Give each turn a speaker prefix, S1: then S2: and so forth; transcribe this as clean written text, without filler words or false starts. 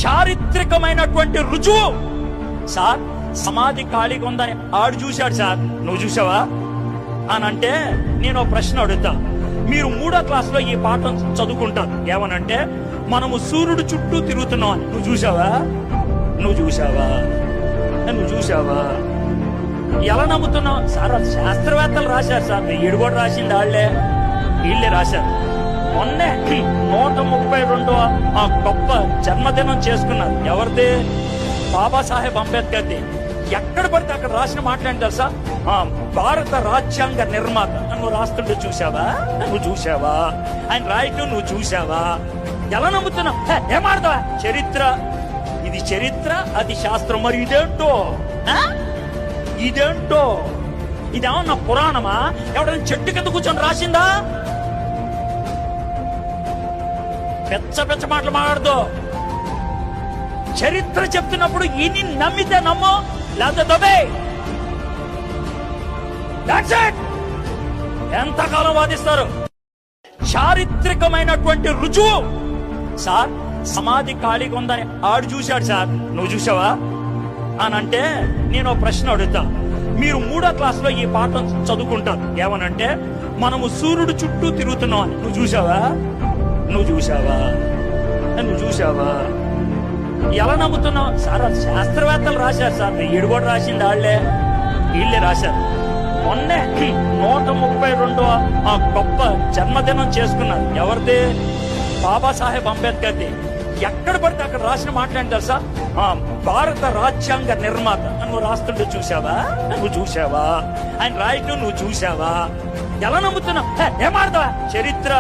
S1: చారిత్రకమైనటువంటి రుజువు. సార్ సమాధి ఖాళీగా ఉందని ఆడు చూశాడు సార్, నువ్వు చూసావా అని అంటే నేను ఒక ప్రశ్న అడుగుతా. మీరు 3వ క్లాసులో ఈ పాఠం చదువుకుంటారు. ఏమనంటే మనము సూర్యుడు చుట్టూ తిరుగుతున్నాం అని. నువ్వు చూసావా? నువ్వు చూసావా? నువ్వు చూసావా? ఎలా నమ్ముతున్నావు సార్? శాస్త్రవేత్తలు రాశారు సార్, ఈడు కూడా రాసింది వీళ్ళే రాశారు. మొన్నే 132వ ఆ గొప్ప జన్మదినం చేసుకున్నారు. ఎవరిది? బాబాసాహెబ్ అంబేద్కర్ది. ఎక్కడ పడితే అక్కడ రాసిన మాట్లాడి తెలుసా? భారత రాజ్యాంగ నిర్మాత. నువ్వు రాస్తుంటే చూసావా? నువ్వు చూసావా? ఆయన రాయటం నువ్వు చూసావా? ఎలా నమ్ముతున్నావు? ఏమాడతావా? చరిత్ర, ఇది చరిత్ర, అది శాస్త్రం. మరి ఇదేంటో ఇదేంటో ఇదేమన్నా పురాణమా? ఎవడైనా చెట్టు కింద కూర్చొని రాసిందా? పెచ్చ మాటలు మాట్లాడదు. చరిత్ర చెప్తున్నప్పుడు ఇని నమ్మితే నమ్ము, లేకపోతే దొబ్బే. ఎంతకాలం వాదిస్తారు? చారిత్రకమైనటువంటి రుజువు. సార్ సమాధి ఖాళీగా ఉందని ఆడు చూశాడు సార్, నువ్వు చూసావా అని అంటే నేను ఒక ప్రశ్న అడుగుతా. మీరు 3వ క్లాసులో ఈ పాఠం చదువుకుంటారు. ఏమనంటే మనము సూర్యుడు చుట్టూ తిరుగుతున్నాం అని. నువ్వు చూసావా? నువ్వు చూసావా? నువ్వు చూసావా? ఎలా నమ్ముతున్నావు సార్? శాస్త్రవేత్తలు రాశారు సార్, ఈడు కూడా రాసింది వీళ్ళే రాశారు. మొన్నే 132వ ఆ గొప్ప జన్మదినం చేసుకున్నారు. ఎవరిది? బాబాసాహెబ్ అంబేద్కర్ది. ఎక్కడ పడితే అక్కడ రాసిన మాట్లాడి తెలుసా? భారత రాజ్యాంగ నిర్మాత. నువ్వు రాస్తుంటే చూసావా? నువ్వు చూసావా? ఆయన రాయటం నువ్వు చూసావా? ఎలా నమ్ముతున్నావు? ఏమాడతావా? చరిత్ర